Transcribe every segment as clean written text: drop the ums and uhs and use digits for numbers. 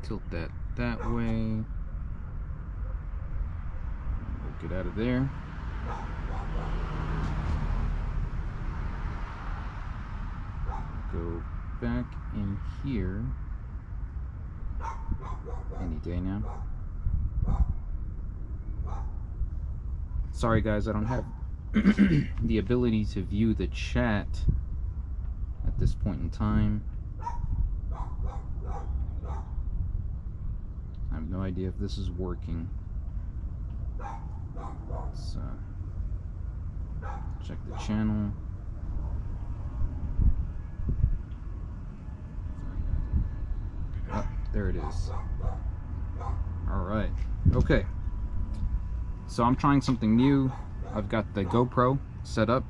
tilt that way. We'll get out of there. Go back in here any day now. Sorry guys, I don't have the ability to view the chat at this point in time. I have no idea if this is working. Let's check the channel. Oh, there it is. Alright, okay. So I'm trying something new. I've got the GoPro set up.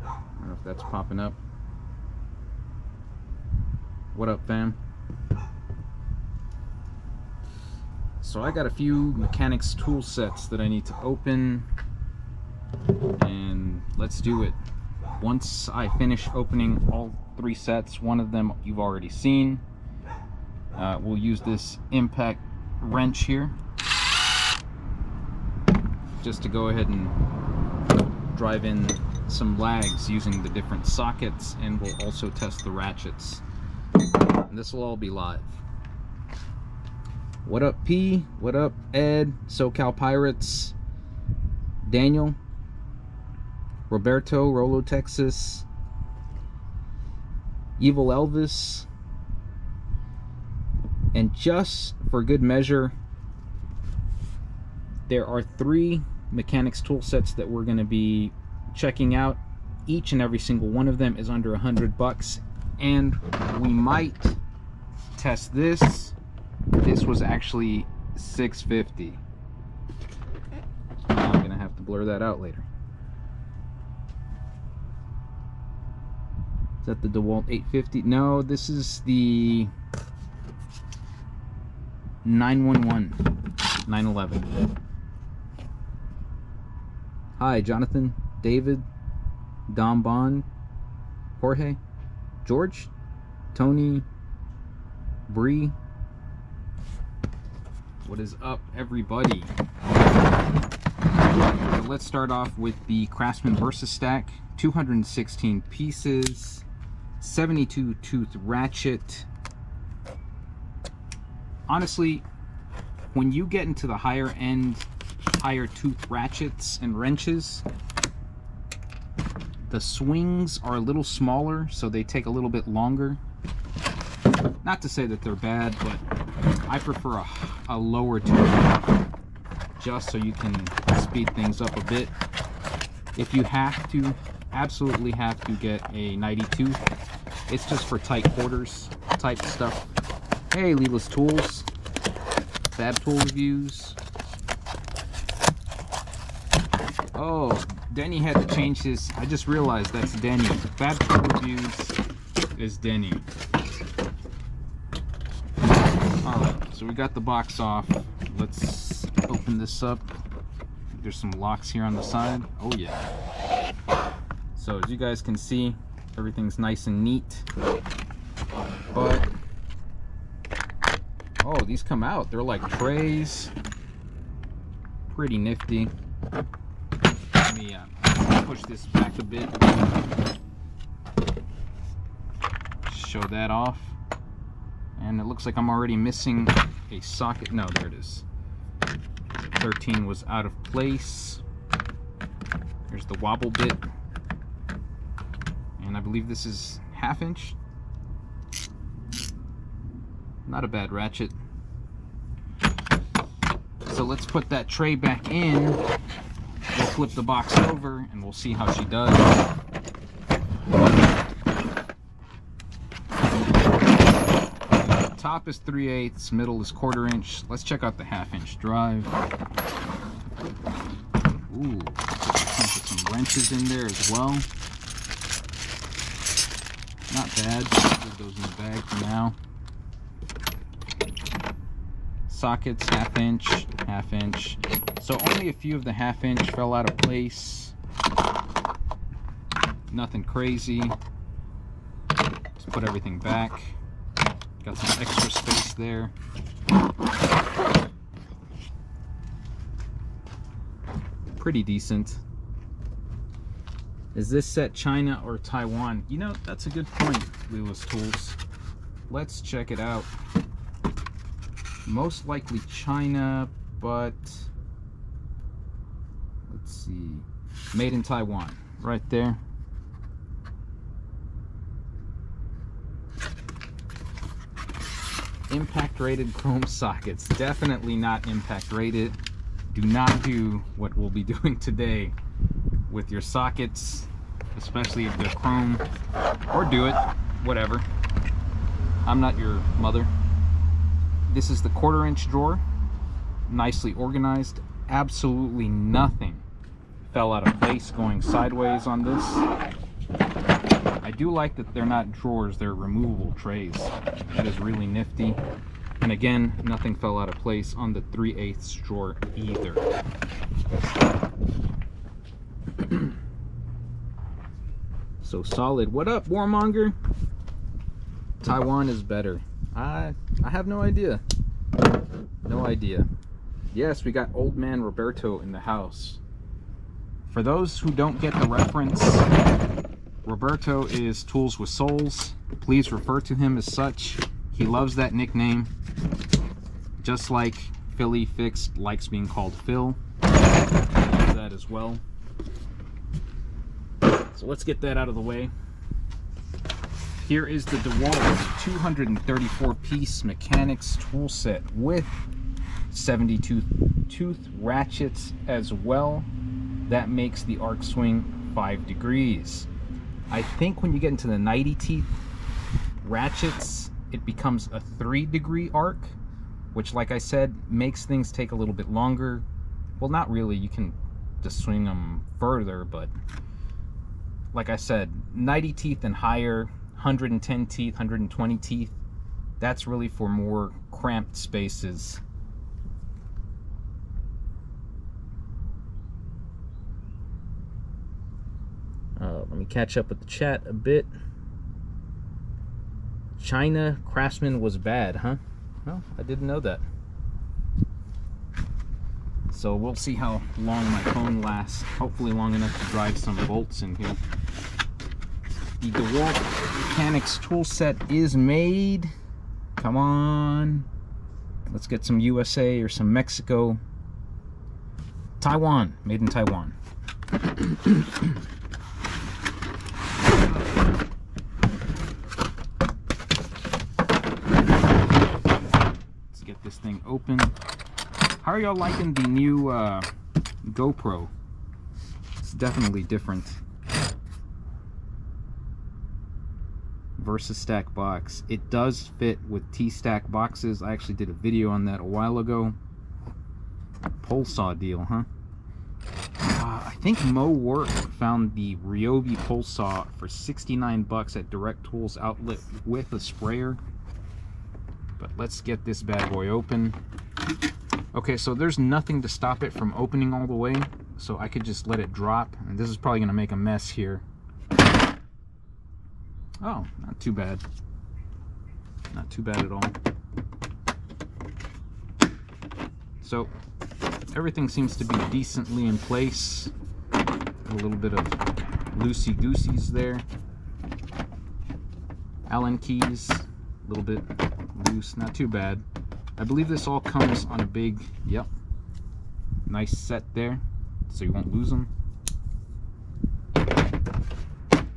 I don't know if that's popping up. What up, fam? So I got a few mechanics tool sets that I need to open, and let's do it. Once I finish opening all 3 sets, one of them you've already seen. We'll use this impact wrench here just to go ahead and drive in some lags using the different sockets, and we'll also test the ratchets. And this will all be live. What up, P? What up, Ed? SoCal Pirates? Daniel? Roberto? Rolo, Texas? Evil Elvis? And just for good measure, there are 3 mechanics tool sets that we're going to be checking out. Each and every single one of them is under $100, and we might test this. This was actually $650. I'm going to have to blur that out later. Is that the DeWalt 850? No, this is the 911. Hi, Jonathan, David, Dom Bond, Jorge, George, Tony, Bree. What is up, everybody? So let's start off with the Craftsman Versus Stack. 216 pieces, 72 tooth ratchet. Honestly, when you get into the higher end, higher tooth ratchets and wrenches, the swings are a little smaller, so they take a little bit longer. Not to say that they're bad, but I prefer a lower tooth just so you can speed things up a bit. If you have to, absolutely have to get a 92. It's just for tight quarters type stuff. Hey, Leela's Tools, Fab Tool Reviews. Oh, Denny had to change his. I just realized that's Denny. Fab Tool Reviews is Denny. Alright, so we got the box off. Let's open this up. There's some locks here on the side. Oh yeah. So as you guys can see, everything's nice and neat. But oh, these come out. They're like trays. Pretty nifty. Let me push this back a bit. Show that off. And it looks like I'm already missing a socket. No, there it is. 13 was out of place. There's the wobble bit. And I believe this is 1/2 inch. Not a bad ratchet. So let's put that tray back in. We'll flip the box over and we'll see how she does. Top is 3/8, middle is 1/4 inch. Let's check out the 1/2 inch drive. Ooh, put some wrenches in there as well. Not bad. Put those in the bag for now. Sockets 1/2 inch, 1/2 inch. So only a few of the 1/2 inch fell out of place. Nothing crazy. Just put everything back. Got some extra space there. Pretty decent. Is this set China or Taiwan? You know, that's a good point, Lewis Tools. Let's check it out. Most likely China, but let's see. Made in Taiwan, right there. Impact rated chrome sockets. Definitely not impact rated. Do not do what we'll be doing today with your sockets, especially if they're chrome, or do it, whatever. I'm not your mother. This is the 1/4 inch drawer, nicely organized. Absolutely nothing fell out of place going sideways on this. I do like that they're not drawers, they're removable trays. That is really nifty. And again, nothing fell out of place on the 3/8 drawer either. So solid. What up, warmonger? Taiwan is better. I have no idea. No idea. Yes, we got old man Roberto in the house. For those who don't get the reference, Roberto is Tools with Souls. Please refer to him as such. He loves that nickname. Just like Philly Fixed likes being called Phil. He loves that as well. So let's get that out of the way. Here is the DeWalt 234 piece mechanics tool set with 72 tooth ratchets as well. That makes the arc swing 5 degrees. I think when you get into the 90 teeth ratchets, it becomes a 3-degree arc, which, like I said, makes things take a little bit longer. Well, not really, you can just swing them further, but like I said, 90 teeth and higher, 110 teeth, 120 teeth, that's really for more cramped spaces. Let me catch up with the chat a bit. China Craftsman was bad, huh? Well, I didn't know that. So we'll see how long my phone lasts. Hopefully long enough to drive some bolts in here. The DeWalt Mechanics tool set is made. Come on. Let's get some USA or some Mexico. Taiwan. Made in Taiwan. Let's get this thing open. How are y'all liking the new GoPro? It's definitely different. VersaStack box. It does fit with T-Stack boxes. I actually did a video on that a while ago. Pole saw deal, huh? I think Mo Work found the Ryobi pole saw for 69 bucks at Direct Tools outlet with a sprayer. But let's get this bad boy open. Okay, so there's nothing to stop it from opening all the way, so I could just let it drop. And this is probably going to make a mess here. Oh, not too bad. Not too bad at all. So, everything seems to be decently in place. A little bit of loosey-gooseys there. Allen keys, a little bit loose, not too bad. I believe this all comes on a big, yep, nice set there, so you won't lose them.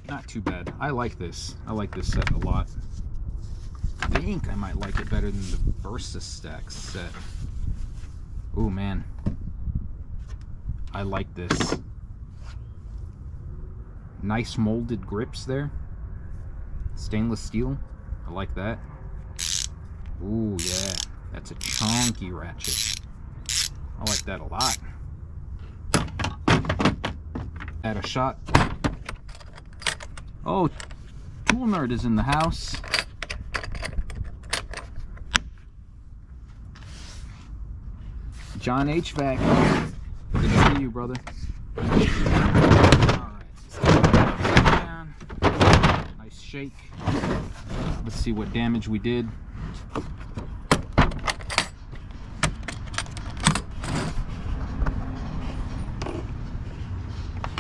Not too bad. I like this. I like this set a lot. I think I might like it better than the VersaStack set. Oh man, I like this. Nice molded grips there. Stainless steel. I like that. Ooh yeah, that's a chunky ratchet. I like that a lot. Add a shot. Oh, Tool Nerd is in the house. John HVAC. Good to see you, brother. Alright. Nice shake. Let's see what damage we did.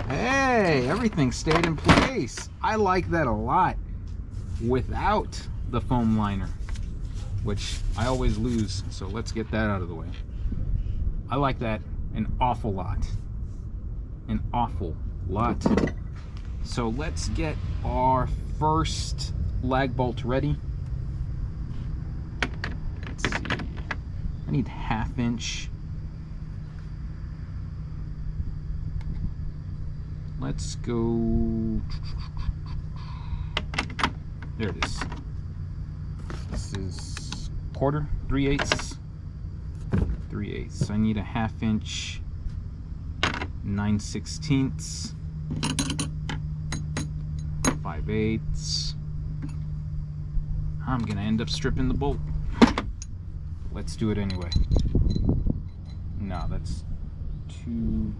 Hey, everything stayed in place. I like that a lot without the foam liner, which I always lose, so let's get that out of the way. I like that an awful lot. An awful lot. So let's get our first lag bolt ready. Let's see. I need 1/2 inch. Let's go. There it is. This is 1/4, 3/8. 3/8. I need a 1/2 inch, 9/16. 5/8. I'm gonna end up stripping the bolt. Let's do it anyway. No, that's too.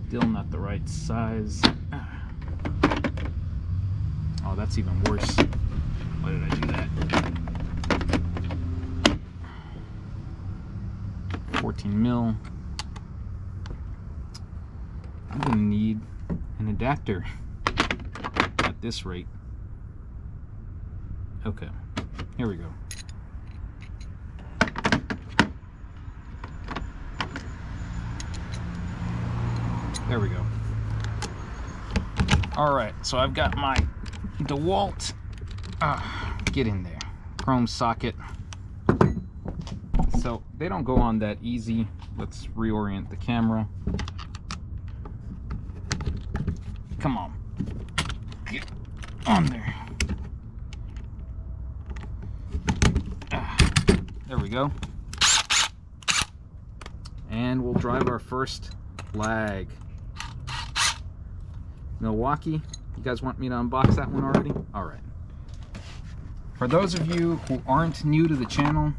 Still not the right size. Oh, that's even worse. Why did I do that? 14 mil. I'm gonna need an adapter at this rate. Okay, here we go. There we go. All right, so I've got my DeWalt, get in there, chrome socket. So they don't go on that easy. Let's reorient the camera. Come on, get on there. There we go. And we'll drive our first lag. Milwaukee, you guys want me to unbox that one already? All right. For those of you who aren't new to the channel,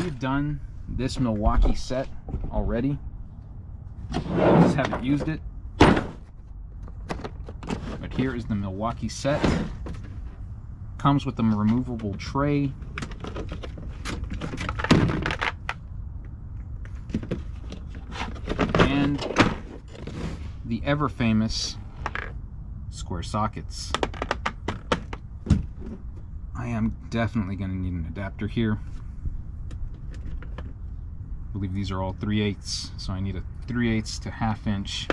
we've done this Milwaukee set already. I just haven't used it. But here is the Milwaukee set. Comes with a removable tray. And the ever famous square sockets. I am definitely going to need an adapter here. I believe these are all 3/8, so I need a 3/8 to 1/2 inch.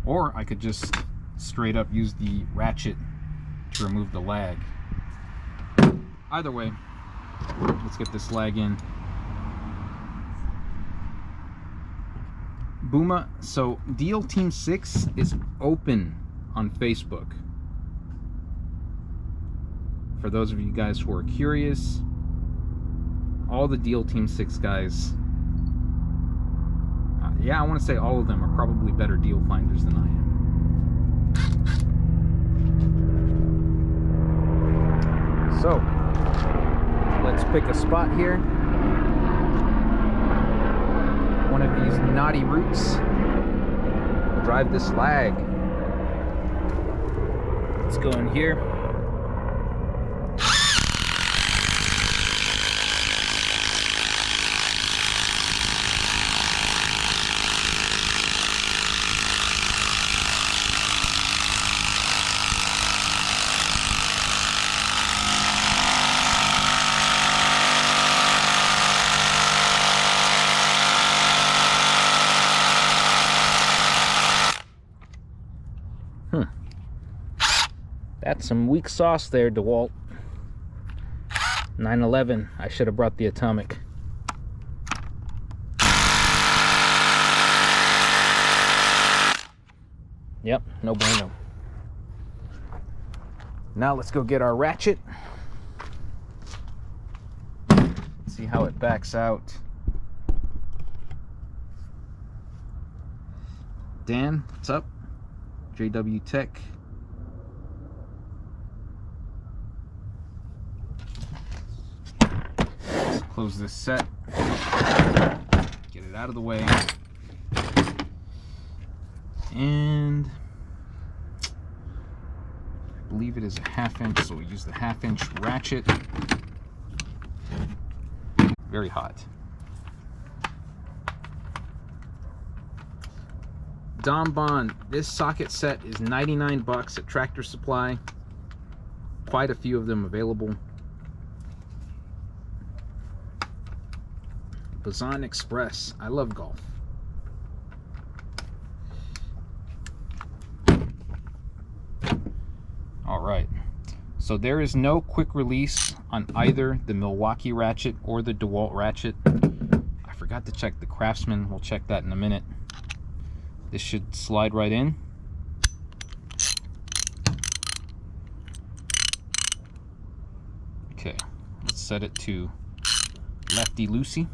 Or I could just straight up use the ratchet to remove the lag. Either way, let's get this lag in. Booma, so Deal Team 6 is open on Facebook. For those of you guys who are curious, all the Deal Team 6 guys, yeah, I want to say all of them are probably better deal finders than I am. So, let's pick a spot here. One of these knotty roots. Drive this lag. Let's go in here. That's some weak sauce there, DeWalt. 911. I should have brought the atomic. Yep, no bueno. Now let's go get our ratchet. See how it backs out. Dan, what's up? JW Tech. Let's close this set. Get it out of the way. And I believe it is a 1/2 inch, so we use the 1/2 inch ratchet. Very hot. Dom Bond, this socket set is 99 bucks at Tractor Supply. Quite a few of them available. Bazan Express, I love golf. All right, so there is no quick release on either the Milwaukee ratchet or the DeWalt ratchet. I forgot to check the Craftsman. We'll check that in a minute. This should slide right in. Okay, let's set it to lefty loosey.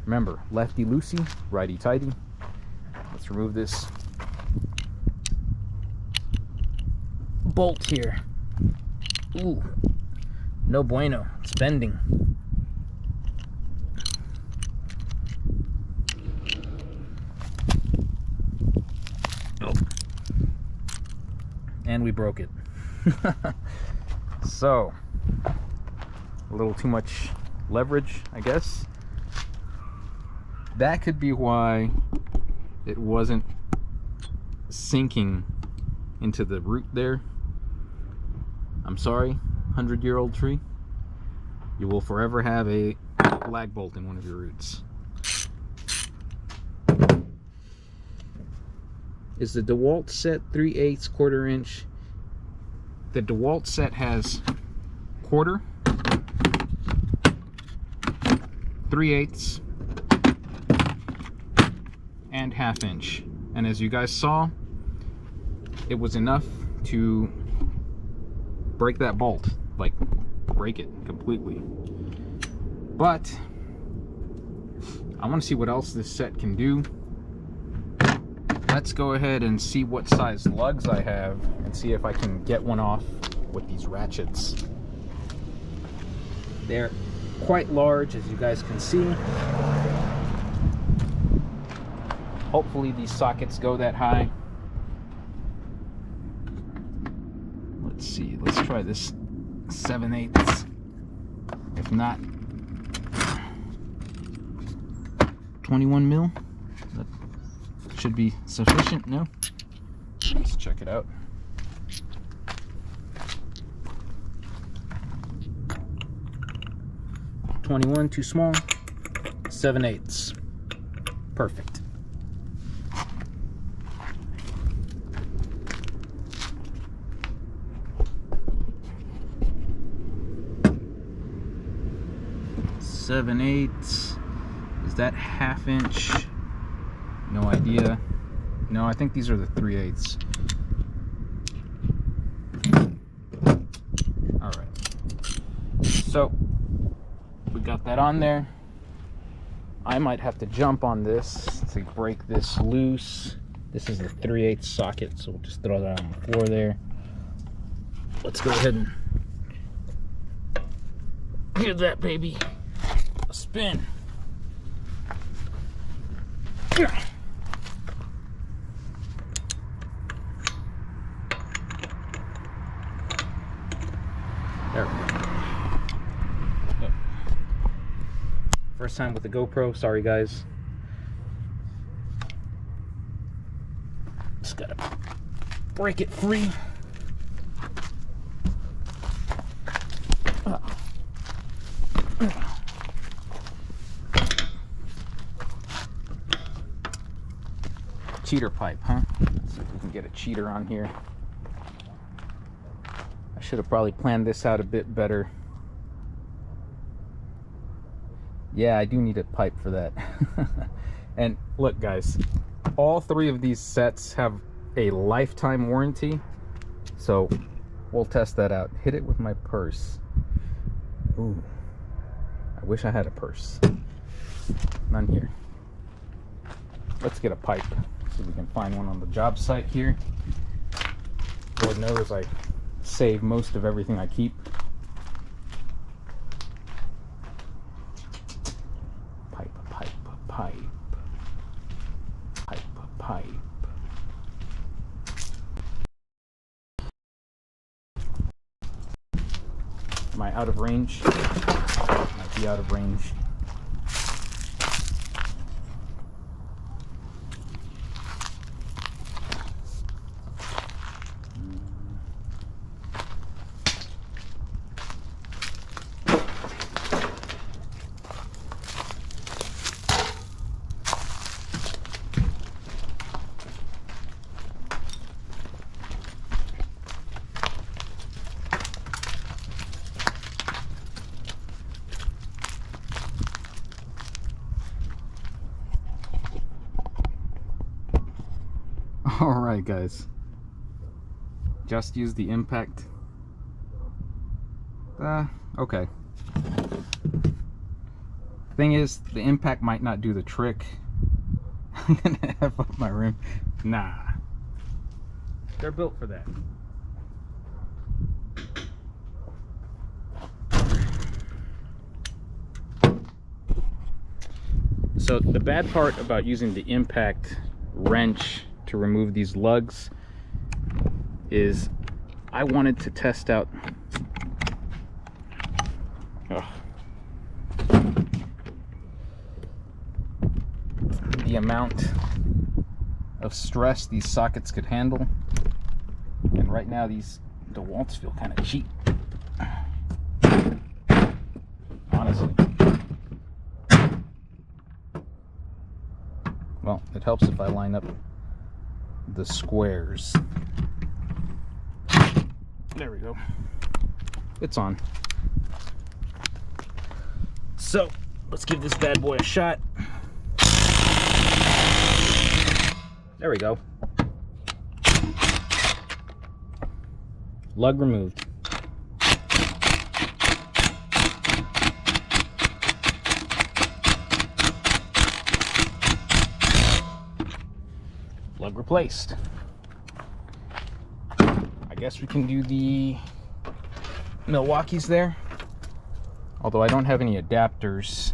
Remember, lefty loosey, righty tighty. Let's remove this bolt here. Ooh, no bueno, it's bending. Oh. And we broke it. So, a little too much leverage, I guess. That could be why it wasn't sinking into the root there. I'm sorry, 100-year-old tree. You will forever have a lag bolt in one of your roots. Is the DeWalt set 3/8 1/4 inch? The DeWalt set has 1/4, 3/8, and 1/2 inch. And as you guys saw, it was enough to break that bolt, like break it completely. But I want to see what else this set can do. Let's go ahead and see what size lugs I have and see if I can get one off with these ratchets. They're quite large, as you guys can see. Hopefully these sockets go that high. Let's see, let's try this 7/8. If not, 21 mil. That should be sufficient, no? Let's check it out. .21, too small. 7/8. Perfect. .7/8. Is that 1/2 inch? No idea. No, I think these are the 3/8. All right. So we got that on there. I might have to jump on this to break this loose. This is the 3/8 socket, so we'll just throw that on the floor there. Let's go ahead and give that baby a spin. There we go. Yep. First time with the GoPro, sorry guys. Just gotta break it free. Cheater pipe, huh? Let's see if we can get a cheater on here. I should have probably planned this out a bit better. Yeah, I do need a pipe for that. And look guys, all 3 of these sets have a lifetime warranty, so we'll test that out. Hit it with my purse. Ooh, I wish I had a purse. None here. Let's get a pipe. See if we can find one on the job site here. Lord knows I save most of everything I keep. Pipe, pipe, pipe. Pipe, pipe. Am I out of range? Might be out of range. Alright guys, just use the impact. Okay. Thing is, the impact might not do the trick. I'm gonna F up my rim. Nah. They're built for that. So the bad part about using the impact wrench to remove these lugs is I wanted to test out the amount of stress these sockets could handle, and right now these DeWalts feel kind of cheap, honestly. Well, it helps if I line up the squares. There we go. It's on. So let's give this bad boy a shot. There we go. Lug removed. Lug replaced. I guess we can do the Milwaukee's there, although I don't have any adapters.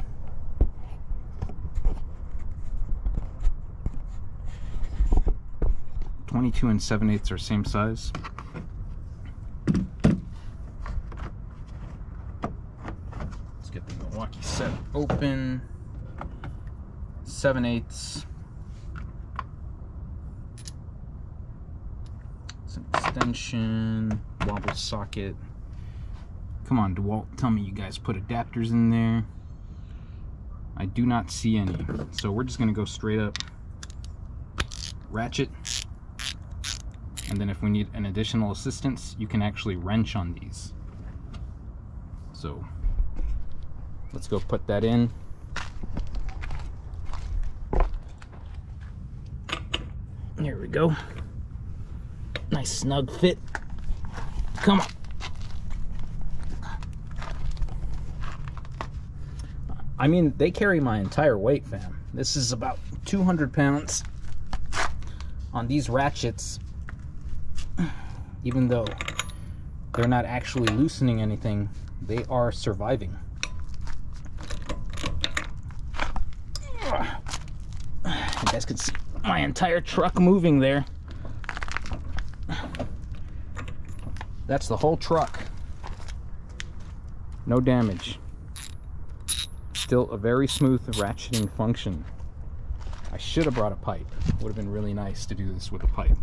.22 and 7/8 are same size. Let's get the Milwaukee set open. 7/8. Some extension, wobble socket. Come on, DeWalt, tell me you guys put adapters in there. I do not see any. So we're just gonna go straight up ratchet. And then if we need an additional assistance, you can actually wrench on these. So let's go put that in. Here we go. Nice snug fit. Come on. I mean, they carry my entire weight, fam. This is about 200 pounds on these ratchets. Even though they're not actually loosening anything, they are surviving. You guys can see my entire truck moving there. That's the whole truck. No damage. Still a very smooth ratcheting function. I should have brought a pipe. Would have been really nice to do this with a pipe.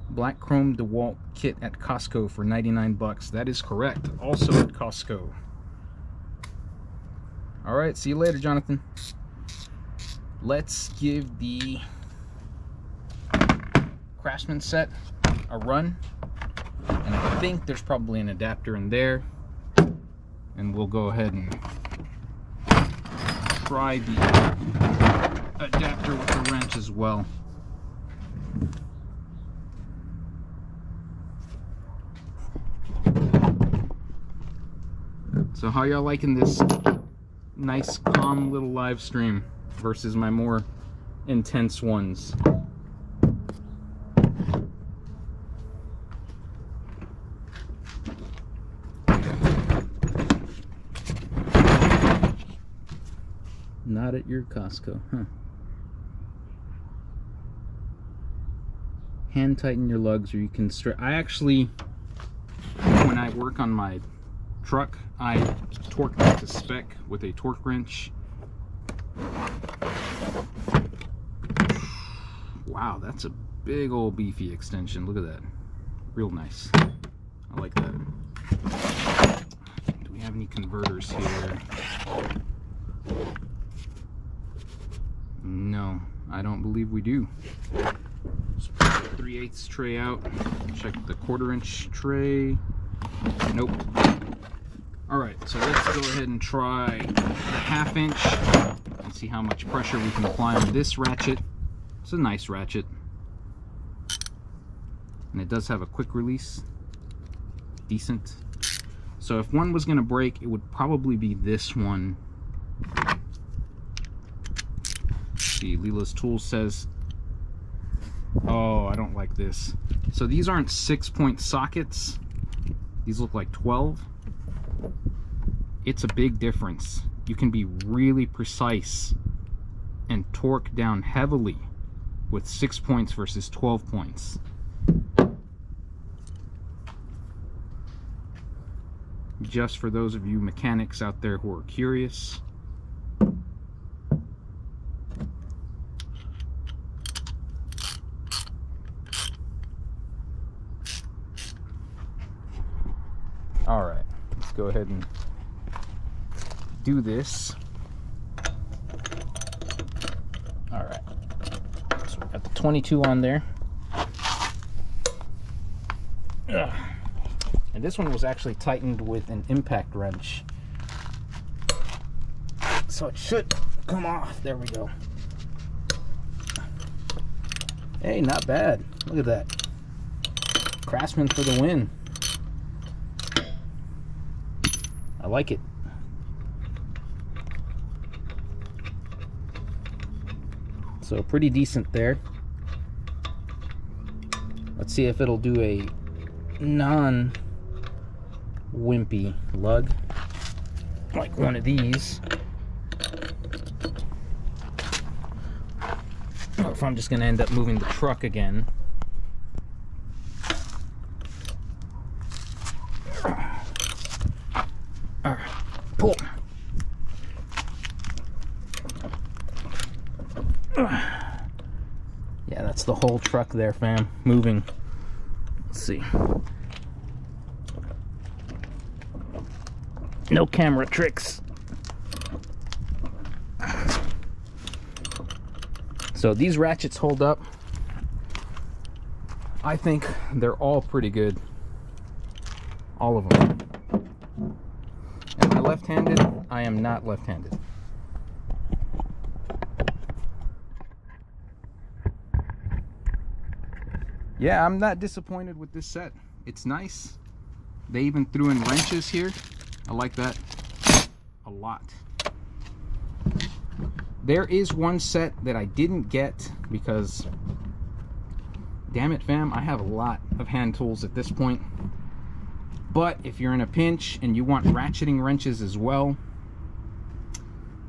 Black chrome DeWalt kit at Costco for 99 bucks. That is correct. Also at Costco. All right, see you later, Jonathan. Let's give the Craftsman set a run. And I think there's probably an adapter in there. And we'll go ahead and try the adapter with the wrench as well. So how y'all liking this nice, calm little live stream versus my more intense ones? Not at your Costco, huh? Hand tighten your lugs, or you can I actually, when I work on my truck, I torque that to spec with a torque wrench. Wow, that's a big old beefy extension. Look at that. Real nice. I like that. Do we have any converters here? No, I don't believe we do. Let's put the 3/8 tray out. Check the 1/4 inch tray. Nope. Alright, so let's go ahead and try the 1/2 inch and see how much pressure we can apply on this ratchet. It's a nice ratchet. And it does have a quick release. Decent. So if one was going to break, it would probably be this one. See, Leela's Tool says, oh, I don't like this. So these aren't 6-point sockets. These look like 12. It's a big difference. You can be really precise and torque down heavily with 6 points versus 12 points. Just for those of you mechanics out there who are curious. All right, let's go ahead and do this. All right, so we got the 22 on there. Ugh. And this one was actually tightened with an impact wrench, so it should come off. There we go. Hey, not bad. Look at that. Craftsman for the win. I like it. So pretty decent there. Let's see if it'll do a non-wimpy lug like one of these, or if I'm just going to end up moving the truck again. All right, pull. Yeah, that's the whole truck there, fam, moving. Let's see. No camera tricks. So these ratchets hold up. I think they're all pretty good. All of them. Am I left-handed? I am not left-handed. Yeah, I'm not disappointed with this set. It's nice. They even threw in wrenches here. I like that a lot. There is one set that I didn't get because, damn it, fam, I have a lot of hand tools at this point. But if you're in a pinch and you want ratcheting wrenches as well,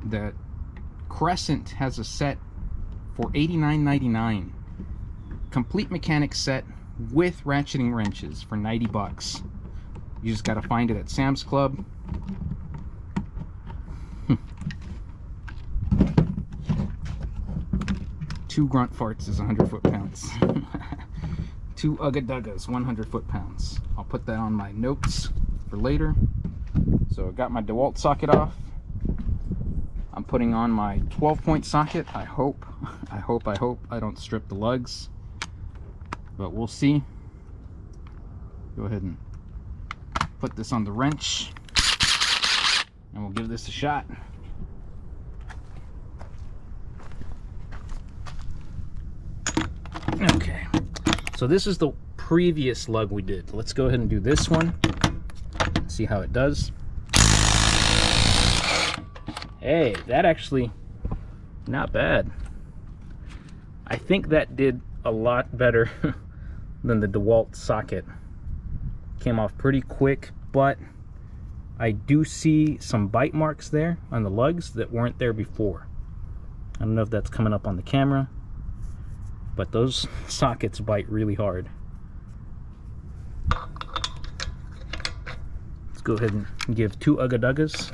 the Crescent has a set for $89.99. Complete mechanic set with ratcheting wrenches for 90 bucks. You just gotta find it at Sam's Club. Two grunt farts is 100 foot-pounds. Two ugga-duggas, 100 foot-pounds. I'll put that on my notes for later. So I got my DeWalt socket off. I'm putting on my 12-point socket. I hope I don't strip the lugs. But we'll see. Go ahead and put this on the wrench and we'll give this a shot. Okay, so this is the previous lug we did. Let's go ahead and do this one, see how it does. Hey, that actually not bad. I think that did a lot better than the DeWalt socket. Came off pretty quick, but I do see some bite marks there on the lugs that weren't there before. I don't know if that's coming up on the camera, but those sockets bite really hard. Let's go ahead and give 2 ugga-duggas.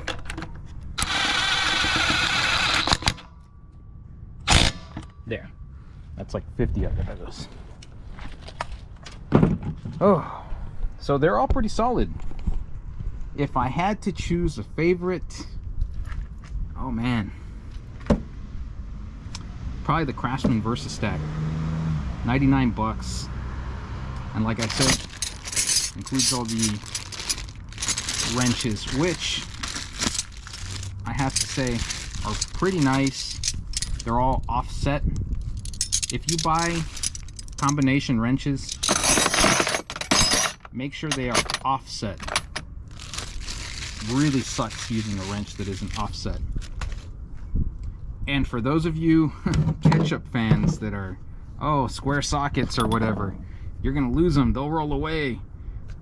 There. That's like 50 ugga-duggas. Oh, so they're all pretty solid. If I had to choose a favorite, oh man, probably the Craftsman VersaStack. 99 bucks. And like I said, includes all the wrenches, which I have to say are pretty nice. They're all offset. If you buy combination wrenches, make sure they are offset. Really sucks using a wrench that isn't offset. And for those of you ketchup fans that are, oh, square sockets or whatever, you're gonna lose them. They'll roll away.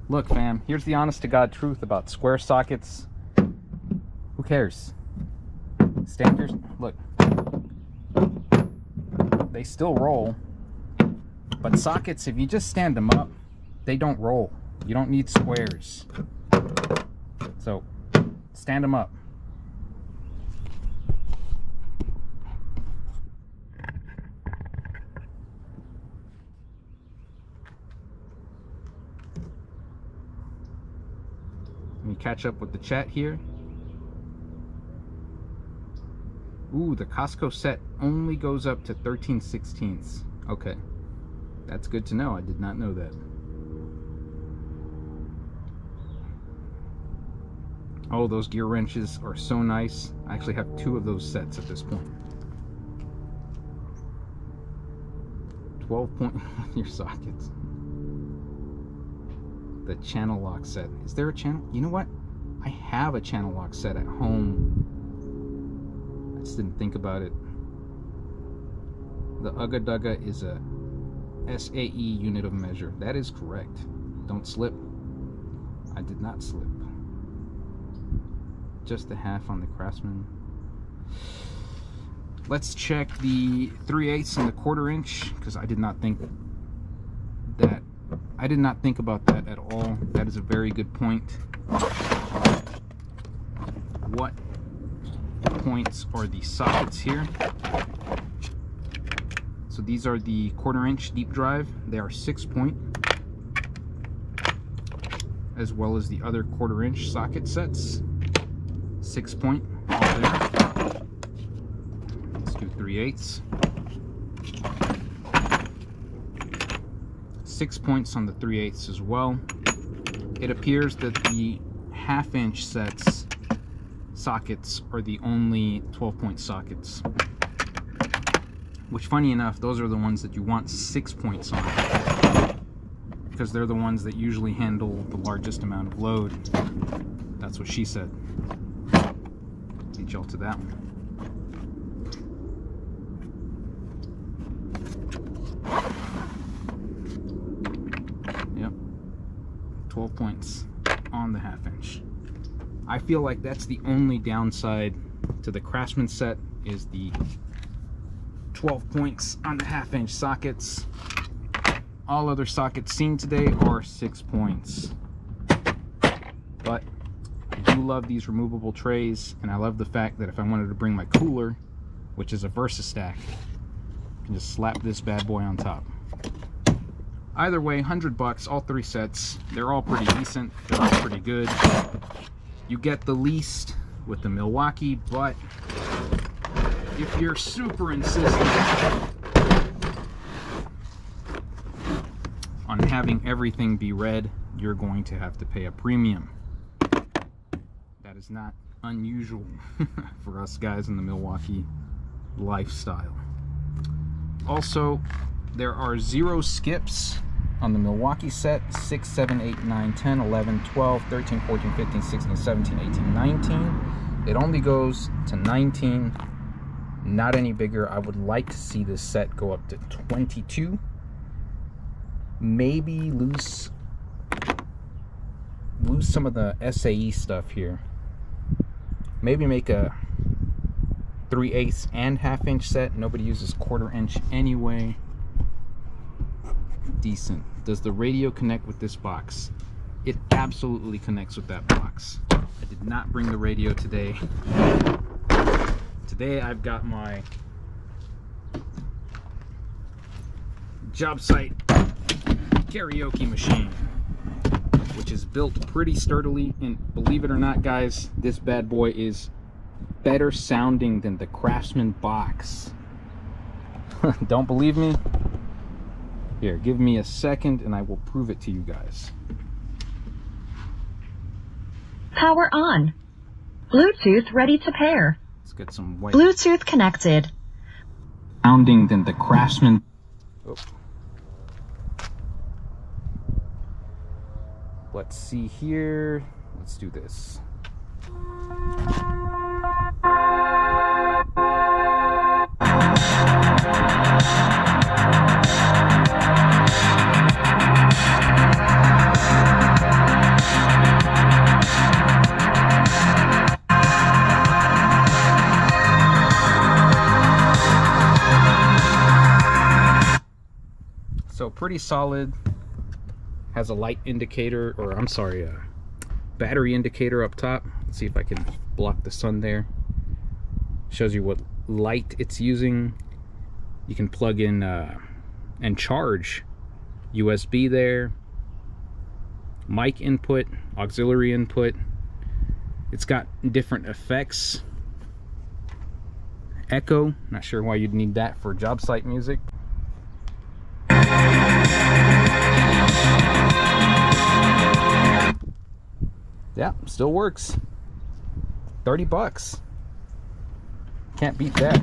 Look, fam, here's the honest to God truth about square sockets. Who cares? Stand your, look, they still roll, but sockets, if you just stand them up, they don't roll. You don't need squares. So stand them up. Let me catch up with the chat here. Ooh, the Costco set only goes up to 13/16. Okay, that's good to know. I did not know that. Oh, those gear wrenches are so nice. I actually have 2 of those sets at this point. 12-point your sockets. The channel lock set. Is there a channel? You know what? I have a channel lock set at home. I just didn't think about it. The ugga-dugga is a SAE unit of measure. That is correct. Don't slip. I did not slip. Just the half on the Craftsman. Let's check the 3/8 and the 1/4 inch, because I did not think about that at all. That is a very good point. What points are the sockets here? So these are the 1/4 inch deep drive. They are 6-point, as well as the other 1/4 inch socket sets. 6-point all there. Let's do 3/8. 6 points on the 3/8 as well. It appears that the 1/2 inch sets sockets are the only 12-point sockets, which, funny enough, those are the ones that you want 6 points on, because they're the ones that usually handle the largest amount of load. That's what she said. Beat y'all to that one. Yep, 12 points on the 1/2 inch. I feel like that's the only downside to the Craftsman set, is the 12 points on the 1/2 inch sockets. All other sockets seen today are 6 points. But I do love these removable trays, and I love the fact that if I wanted to bring my cooler, which is a VersaStack, I can just slap this bad boy on top. Either way, 100 bucks, all 3 sets. They're all pretty decent. They're all pretty good. You get the least with the Milwaukee, but if you're super insistent on having everything be red, you're going to have to pay a premium. That is not unusual for us guys in the Milwaukee lifestyle. Also, there are 0 skips on the Milwaukee set. 6, 7, 8, 9, 10, 11, 12, 13, 14, 15, 16, 17, 18, 19. It only goes to 19. Not any bigger. I would like to see this set go up to 22. Maybe lose some of the SAE stuff here. Maybe make a 3/8 and 1/2 inch set. Nobody uses 1/4 inch anyway. Decent. Does the radio connect with this box? It absolutely connects with that box. I did not bring the radio today. Today I've got my job site karaoke machine, which is built pretty sturdily, and believe it or not guys, this bad boy is better sounding than the Craftsman box. Don't believe me? Here, give me a second and I will prove it to you guys. Power on. Bluetooth ready to pair. Let's get some white. Bluetooth connected. Sounding than the Craftsman. Oh. Let's see here. Let's do this. So pretty solid. Has a light indicator, or I'm sorry, a battery indicator up top. Let's see if I can block the sun there. Shows you what light it's using. You can plug in and charge. USB there. Mic input, auxiliary input. It's got different effects. Echo, not sure why you'd need that for job site music. Yeah, still works. 30 bucks. Can't beat that.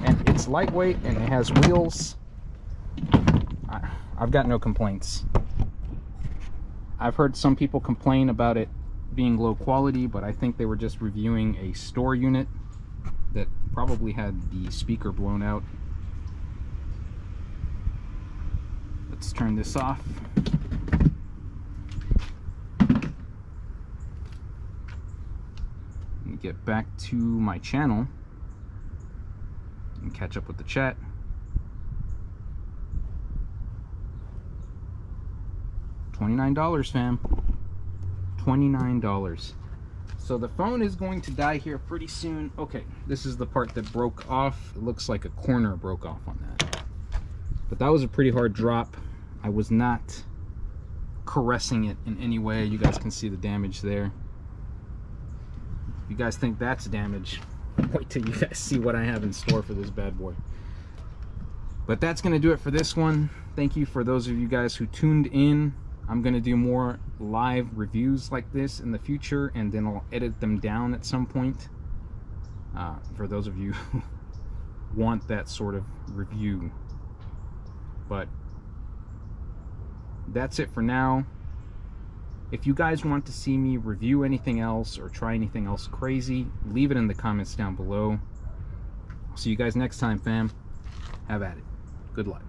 And it's lightweight and it has wheels. I've got no complaints. I've heard some people complain about it being low quality, but I think they were just reviewing a store unit that probably had the speaker blown out. Let's turn this off. Get back to my channel and catch up with the chat. $29, fam. $29. So the phone is going to die here pretty soon. Okay, this is the part that broke off. It looks like a corner broke off on that. But that was a pretty hard drop. I was not caressing it in any way. You guys can see the damage there. If you guys think that's damage, wait till you guys see what I have in store for this bad boy. But that's going to do it for this one. Thank you for those of you guys who tuned in. I'm going to do more live reviews like this in the future, and then I'll edit them down at some point. For those of you who want that sort of review. But that's it for now. If you guys want to see me review anything else or try anything else crazy, leave it in the comments down below. I'll see you guys next time, fam. Have at it. Good luck.